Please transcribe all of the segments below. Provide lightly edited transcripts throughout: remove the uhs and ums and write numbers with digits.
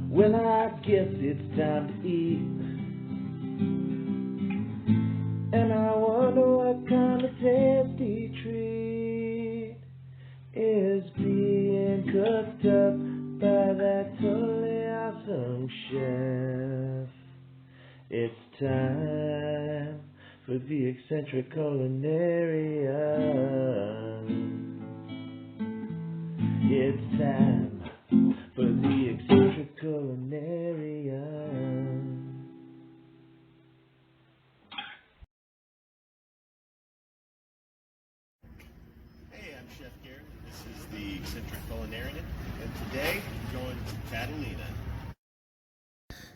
Well, I guess it's time to eat. And I wonder what kind of tasty treat is being cooked up by that totally awesome chef. It's time for the Eccentric Culinarian. It's time for the Eccentric Culinarian. Hey, I'm Chef Garrett. This is the Eccentric Culinarian, and today we're going to Catalina.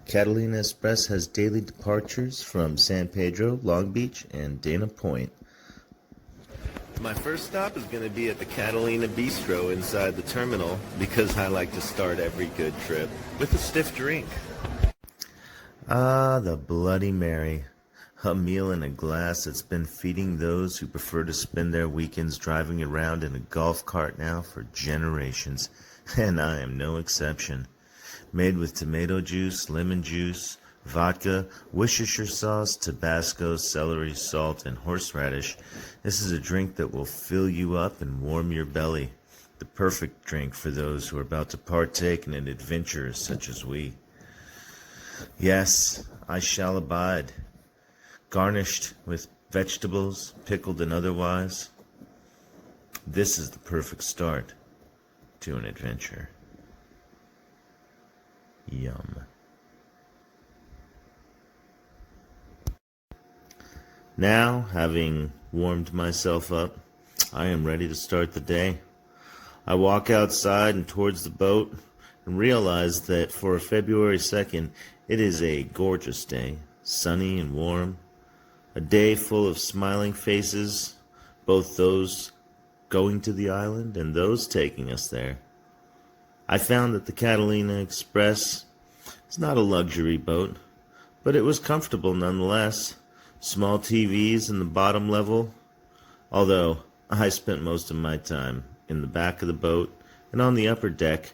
Catalina Express has daily departures from San Pedro, Long Beach, and Dana Point. My first stop is going to be at the Catalina Bistro inside the terminal because I like to start every good trip with a stiff drink. Ah, the Bloody Mary. A meal in a glass that's been feeding those who prefer to spend their weekends driving around in a golf cart now for generations, and I am no exception. Made with tomato juice, lemon juice, vodka, Worcestershire sauce, Tabasco, celery, salt, and horseradish, this is a drink that will fill you up and warm your belly. The perfect drink for those who are about to partake in an adventure such as we. Yes, I shall abide. Garnished with vegetables, pickled and otherwise. This is the perfect start to an adventure. Yum. Now, having warmed myself up, I am ready to start the day. I walk outside and towards the boat and realize that for February 2nd, it is a gorgeous day, sunny and warm. A day full of smiling faces, both those going to the island and those taking us there. I found that the Catalina Express is not a luxury boat, but it was comfortable nonetheless. Small TVs in the bottom level, although I spent most of my time in the back of the boat and on the upper deck,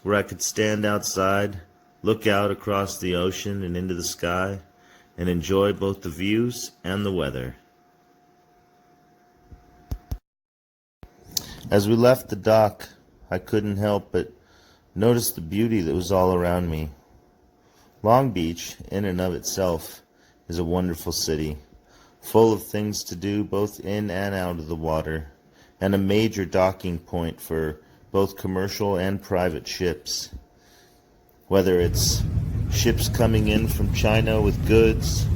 where I could stand outside, look out across the ocean and into the sky, and enjoy both the views and the weather. As we left the dock, I couldn't help but notice the beauty that was all around me. Long Beach, in and of itself, is a wonderful city, full of things to do both in and out of the water, and a major docking point for both commercial and private ships. Whether it's ships coming in from China with goods,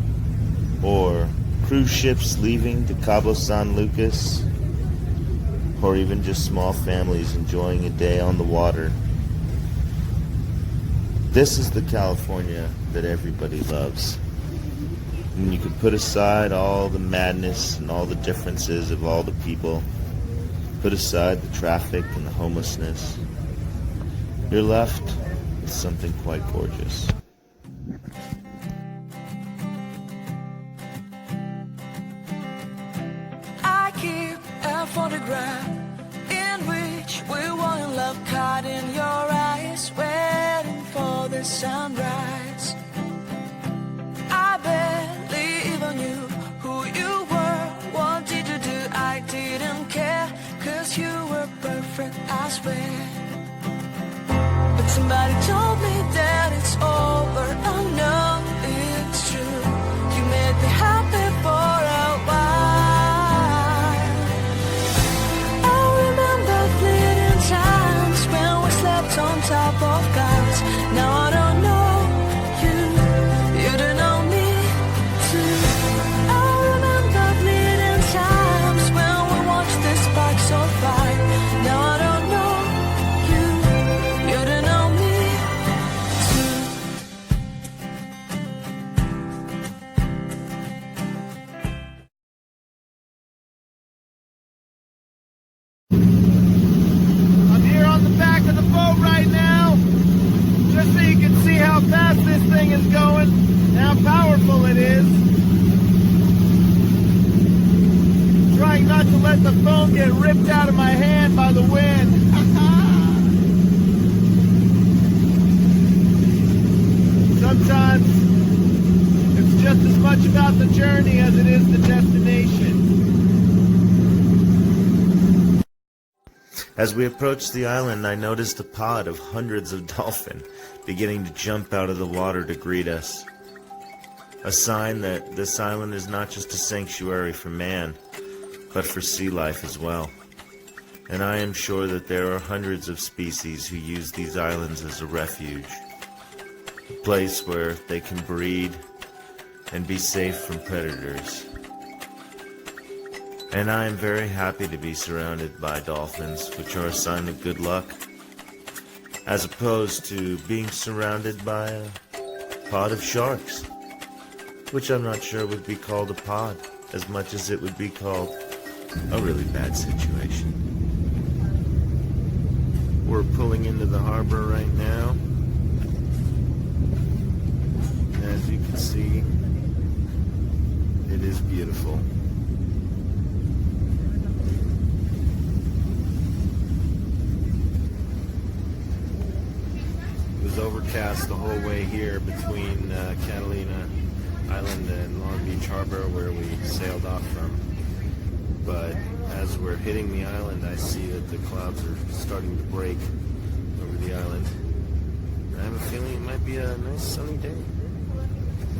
or cruise ships leaving to Cabo San Lucas, or even just small families enjoying a day on the water. This is the California that everybody loves. And you can put aside all the madness and all the differences of all the people, put aside the traffic and the homelessness. You're left with something quite gorgeous. I keep a photograph in which we were in love, caught in your eyes, waiting for the sunrise. I barely even knew who you were, what did you do, I didn't care, 'cause you were perfect, I swear. But somebody told me that it's over, oh no, it's true. You made me happy for a while. I remember fleeting times when we slept on top of clouds. Now I don't know you, you don't know me too. I remember fleeting times when we watched the sparks so bright. Now I don't know you, you don't know me too. I'm here on the back of the boat right now, just so you can see how fast this thing is going and how powerful it is. Trying not to let the phone get ripped out of my hand by the wind. much about the journey as it is the destination. As we approached the island, I noticed a pod of hundreds of dolphin beginning to jump out of the water to greet us. A sign that this island is not just a sanctuary for man, but for sea life as well. And I am sure that there are hundreds of species who use these islands as a refuge, a place where they can breed and be safe from predators. And I am very happy to be surrounded by dolphins, which are a sign of good luck, as opposed to being surrounded by a pod of sharks, which I'm not sure would be called a pod as much as it would be called a really bad situation. We're pulling into the harbor right now. As you can see, it is beautiful. It was overcast the whole way here between Catalina Island and Long Beach Harbor, where we sailed off from. But as we're hitting the island, I see that the clouds are starting to break over the island. I have a feeling it might be a nice sunny day.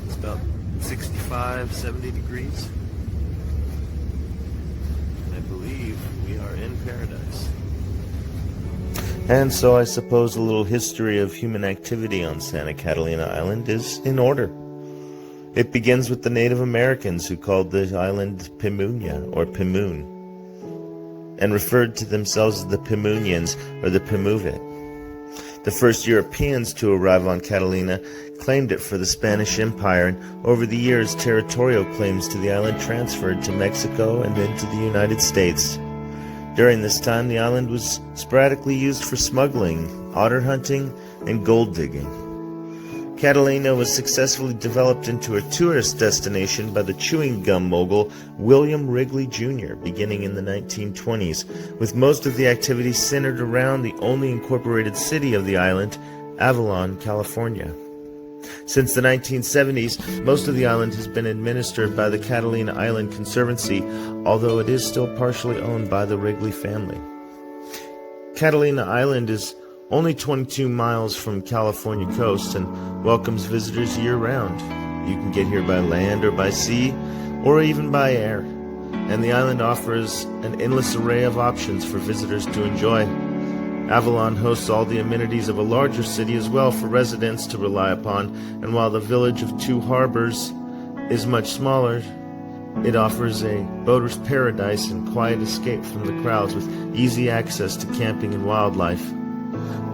It's about 65, 70 degrees. And I believe we are in paradise. And so I suppose a little history of human activity on Sant Catalina Island is in order. It begins with the Native Americans who called the island Pimunya, or Pimoon, and referred to themselves as the Pimunians, or the Pimuvit. The first Europeans to arrive on Catalina claimed it for the Spanish Empire, and over the years territorial claims to the island transferred to Mexico and then to the United States. During this time, the island was sporadically used for smuggling, otter hunting, and gold digging. Catalina was successfully developed into a tourist destination by the chewing gum mogul William Wrigley Jr. beginning in the 1920s, with most of the activity centered around the only incorporated city of the island, Avalon, California. Since the 1970s, most of the island has been administered by the Catalina Island Conservancy, although it is still partially owned by the Wrigley family. Catalina Island is only 22 miles from California coast and welcomes visitors year-round. You can get here by land or by sea, or even by air. And the island offers an endless array of options for visitors to enjoy. Avalon hosts all the amenities of a larger city as well for residents to rely upon, and while the village of Two Harbors is much smaller, it offers a boater's paradise and quiet escape from the crowds with easy access to camping and wildlife.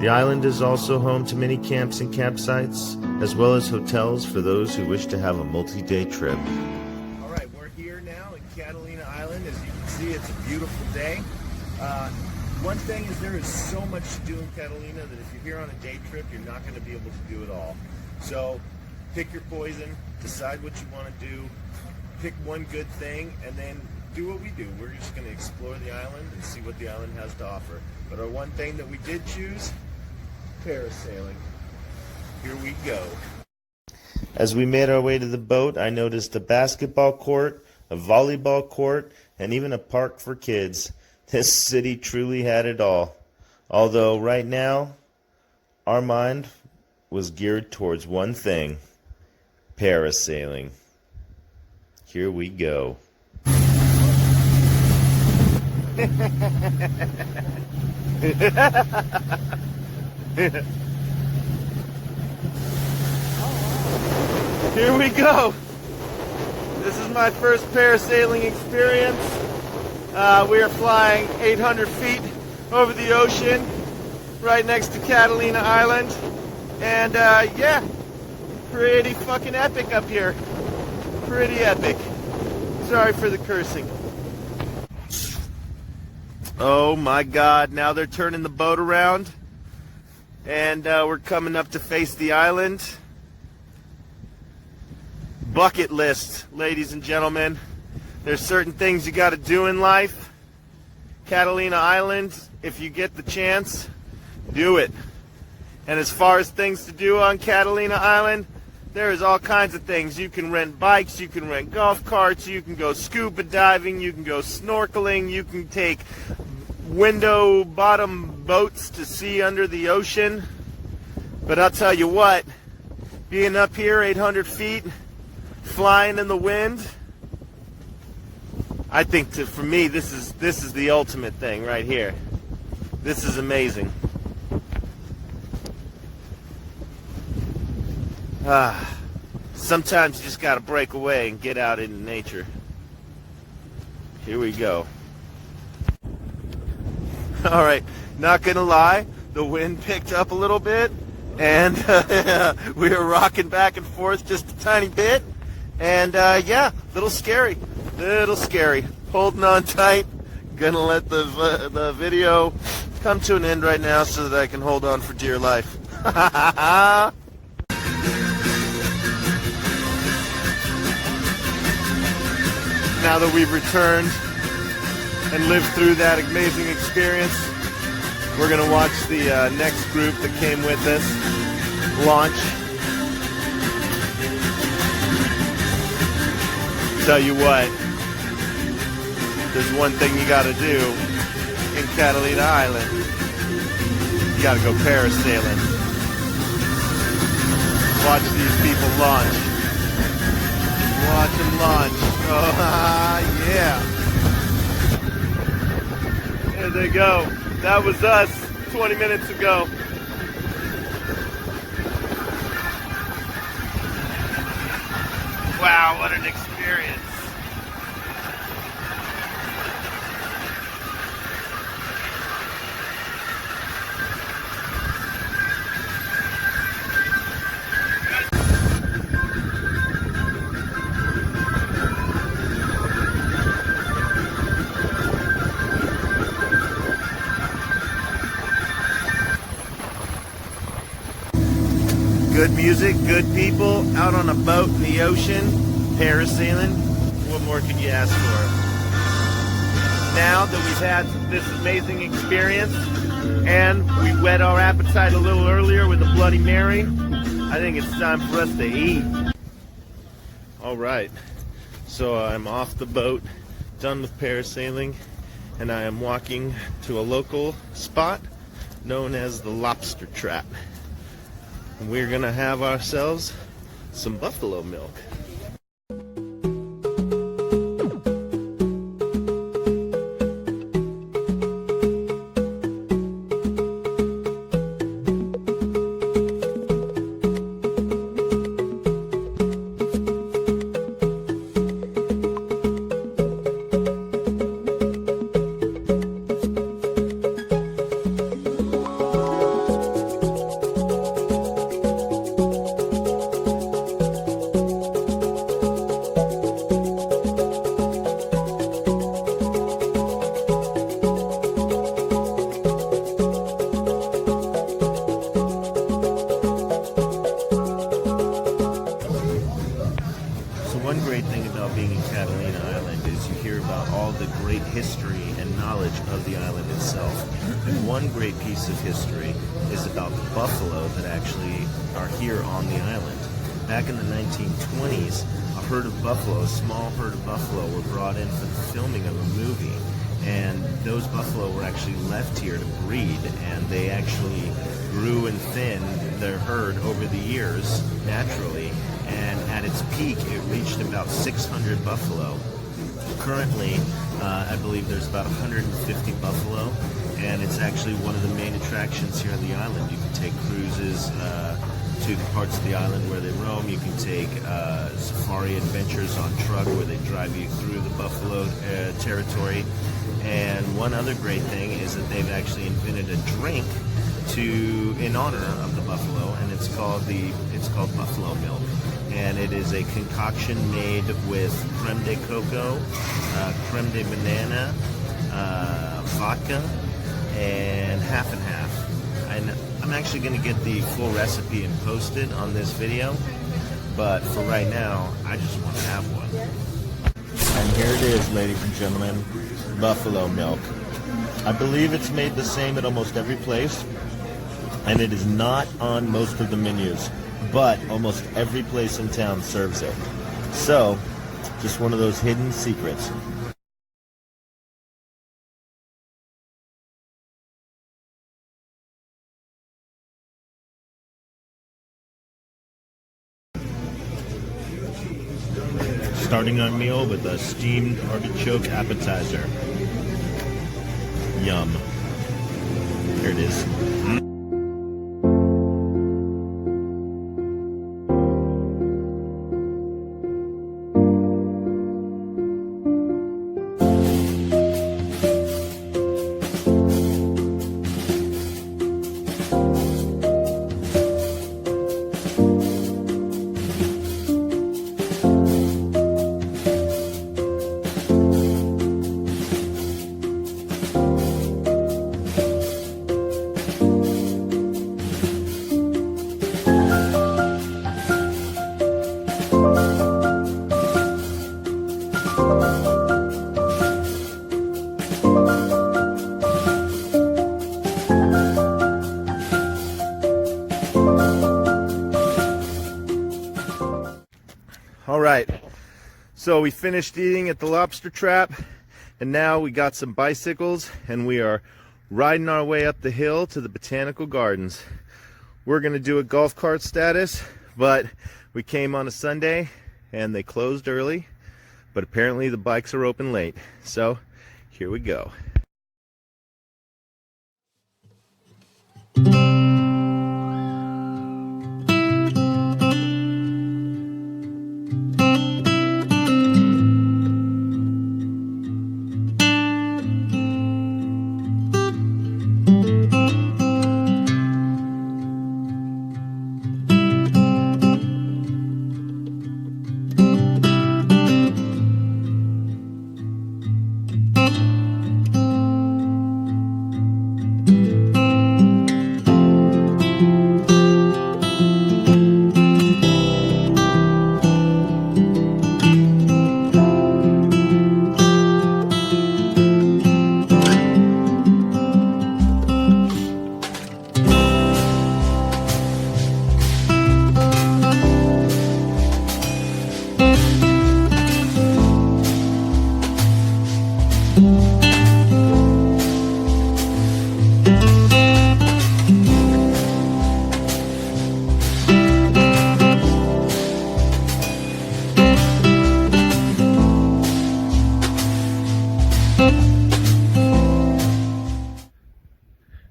The island is also home to many camps and campsites, as well as hotels for those who wish to have a multi-day trip. All right, we're here now in Catalina Island. As you can see, it's a beautiful day. One thing is there is so much to do in Catalina that if you're here on a day trip, you're not going to be able to do it all. So pick your poison, decide what you want to do, pick one good thing, and then do what we do. We're just going to explore the island and see what the island has to offer. But our one thing that we did choose, parasailing. Here we go. As we made our way to the boat, I noticed a basketball court, a volleyball court, and even a park for kids. This city truly had it all. Although right now, our mind was geared towards one thing, parasailing. Here we go. Here we go. This is my first parasailing experience. We are flying 800 feet over the ocean right next to Catalina Island. And yeah, pretty fucking epic up here. Pretty epic. Sorry for the cursing. Oh my God, now they're turning the boat around. And we're coming up to face the island. Bucket list, ladies and gentlemen. There's certain things you got to do in life. Catalina Island, if you get the chance, do it. And as far as things to do on Catalina Island, There is all kinds of things. You can rent bikes, you can rent golf carts, you can go scuba diving, you can go snorkeling, you can take window bottom boats to see under the ocean. But I'll tell you what, being up here 800 feet, flying in the wind, I think for me this is the ultimate thing right here. This is amazing. Sometimes you just gotta break away and get out into nature. Here we go. Alright, not gonna lie, the wind picked up a little bit, and we were rocking back and forth just a tiny bit, and yeah, little scary, holding on tight. Gonna let the video come to an end right now so that I can hold on for dear life. Now that we've returned and lived through that amazing experience, we're going to watch the next group that came with us launch. Tell you what, there's one thing you got to do in Catalina Island. You got to go parasailing. Watch these people launch. Watch them launch. Oh, yeah. There they go. That was us 20 minutes ago. Wow, what an experience. Good music, good people, out on a boat in the ocean, parasailing. What more can you ask for? Now that we've had this amazing experience and we whet our appetite a little earlier with a Bloody Mary, I think it's time for us to eat. Alright, so I'm off the boat, done with parasailing, and I am walking to a local spot known as the Lobster Trap. We're gonna have ourselves some buffalo milk. One great thing about being in Catalina Island is you hear about all the great history and knowledge of the island itself. And one great piece of history is about the buffalo that actually are here on the island. Back in the 1920s, a herd of buffalo, a small herd of buffalo, were brought in for the filming of a movie. And those buffalo were actually left here to breed, and they actually grew and thinned their herd over the years naturally. And at its peak, it reached about 600 buffalo. Currently, I believe there's about 150 buffalo, and it's actually one of the main attractions here on the island. You can take cruises to the parts of the island where they roam. You can take safari adventures on truck where they drive you through the buffalo territory. And one other great thing is that they've actually invented a drink in honor of the buffalo, and it's called buffalo milk. And it is a concoction made with creme de coco, creme de banana, vodka, and half and half. And I'm actually going to get the full recipe and post it on this video, but for right now, I just want to have one. And here it is, ladies and gentlemen, buffalo milk. I believe it's made the same at almost every place, and it is not on most of the menus. but almost every place in town serves it. So, just one of those hidden secrets. Starting our meal with a steamed artichoke appetizer. Yum. Here it is. All right, so we finished eating at the lobster trap, and now we got some bicycles and we are riding our way up the hill to the botanical gardens. We're gonna do a golf cart status, but we came on a Sunday and they closed early, but apparently the bikes are open late. So here we go.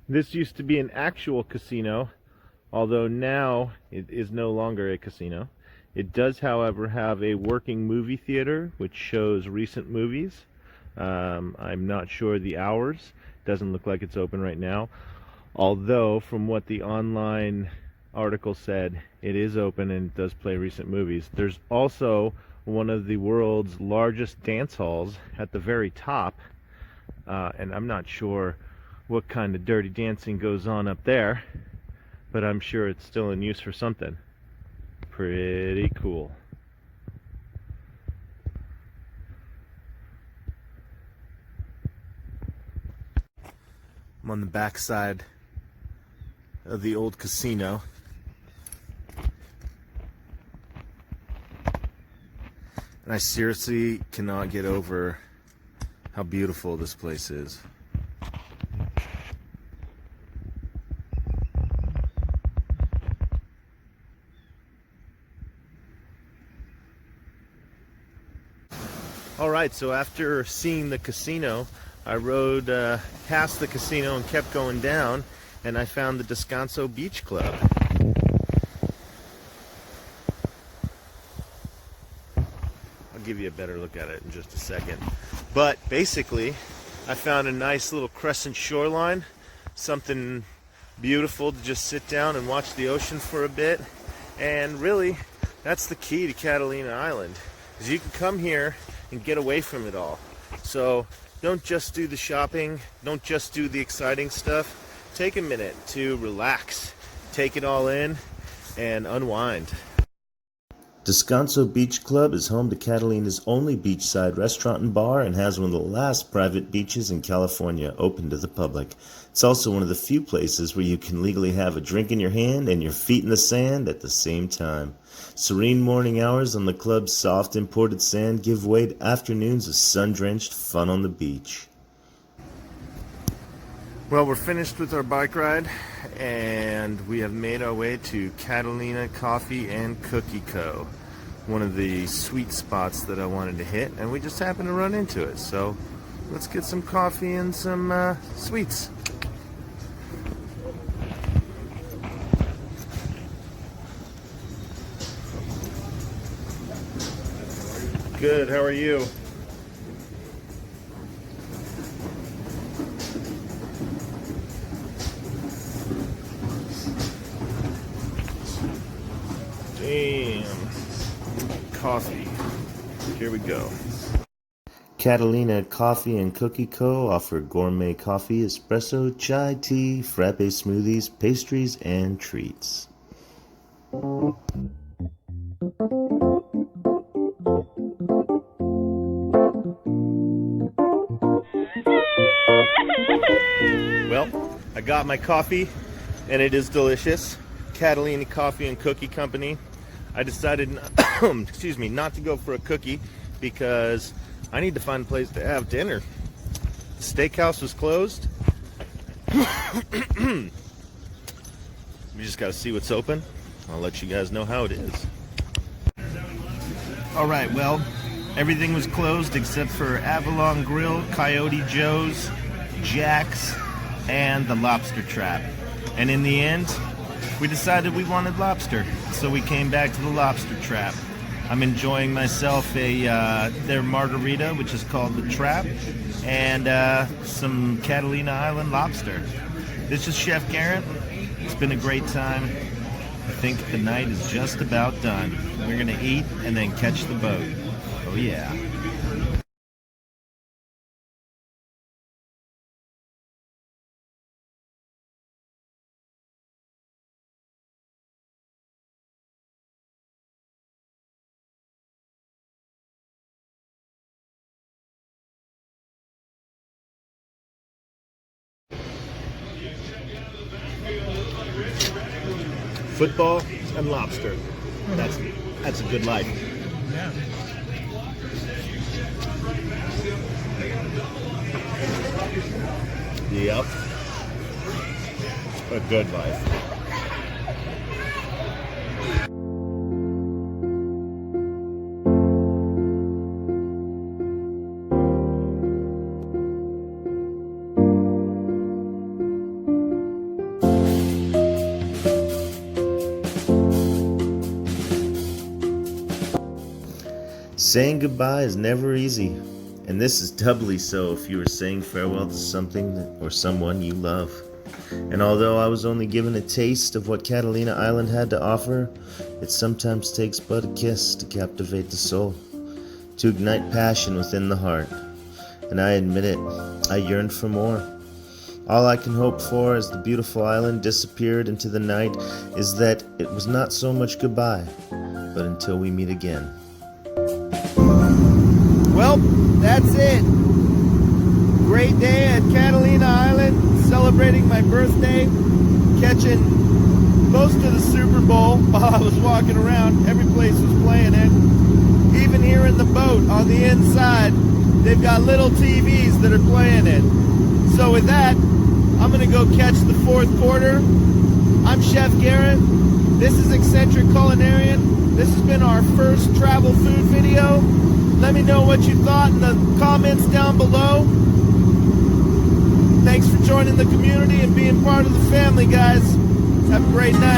This used to be an actual casino, although now it is no longer a casino. It does, however, have a working movie theater which shows recent movies. I'm not sure the hours. Doesn't look like it's open right now. Although, from what the online article said, it is open and does play recent movies. There's also one of the world's largest dance halls at the very top, and I'm not sure what kind of dirty dancing goes on up there, but I'm sure it's still in use for something. Pretty cool. I'm on the back side of the old casino. And I seriously cannot get over how beautiful this place is. Alright, so after seeing the casino, I rode past the casino and kept going down, and I found the Descanso Beach Club. I'll give you a better look at it in just a second. But basically, I found a nice little crescent shoreline, something beautiful to just sit down and watch the ocean for a bit. And really, that's the key to Catalina Island, is you can come here and get away from it all. So don't just do the shopping, don't just do the exciting stuff. Take a minute to relax, take it all in, and unwind. Descanso Beach Club is home to Catalina's only beachside restaurant and bar and has one of the last private beaches in California open to the public. It's also one of the few places where you can legally have a drink in your hand and your feet in the sand at the same time. Serene morning hours on the club's soft imported sand give way to afternoons of sun-drenched fun on the beach. Well, we're finished with our bike ride, and we have made our way to Catalina Coffee and Cookie Co., one of the sweet spots that I wanted to hit, and we just happened to run into it. So let's get some coffee and some sweets. Good, how are you? Damn. Coffee. Here we go. Catalina Coffee and Cookie Co. offer gourmet coffee, espresso, chai tea, frappe smoothies, pastries, and treats. Well, I got my coffee, and it is delicious. Catalina Coffee and Cookie Company. I decided, excuse me, not to go for a cookie because I need to find a place to have dinner. The steakhouse was closed. We just got to see what's open. I'll let you guys know how it is. All right, well, everything was closed except for Avalon Grill, Coyote Joe's, Jack's, and the Lobster Trap. And in the end, we decided we wanted lobster, so we came back to the Lobster Trap. I'm enjoying myself their margarita, which is called the Trap, and some Catalina Island lobster. This is Chef Garrett. It's been a great time. I think the night is just about done. We're gonna eat and then catch the boat. Oh yeah. Football and lobster. That's a good life. Yeah. Yep. A good life. Saying goodbye is never easy, and this is doubly so if you are saying farewell to something or someone you love. And although I was only given a taste of what Catalina Island had to offer, it sometimes takes but a kiss to captivate the soul, to ignite passion within the heart. And I admit it, I yearned for more. All I can hope for as the beautiful island disappeared into the night is that it was not so much goodbye, but until we meet again. Well, that's it. Great day at Catalina Island, celebrating my birthday, catching most of the Super Bowl while I was walking around. Every place was playing it. Even here in the boat on the inside, they've got little TVs that are playing it. So with that, I'm gonna go catch the fourth quarter. I'm Chef Garrett. This is Eccentric Culinarian. This has been our first travel food video. Let me know what you thought in the comments down below. Thanks for joining the community and being part of the family, guys. Have a great night.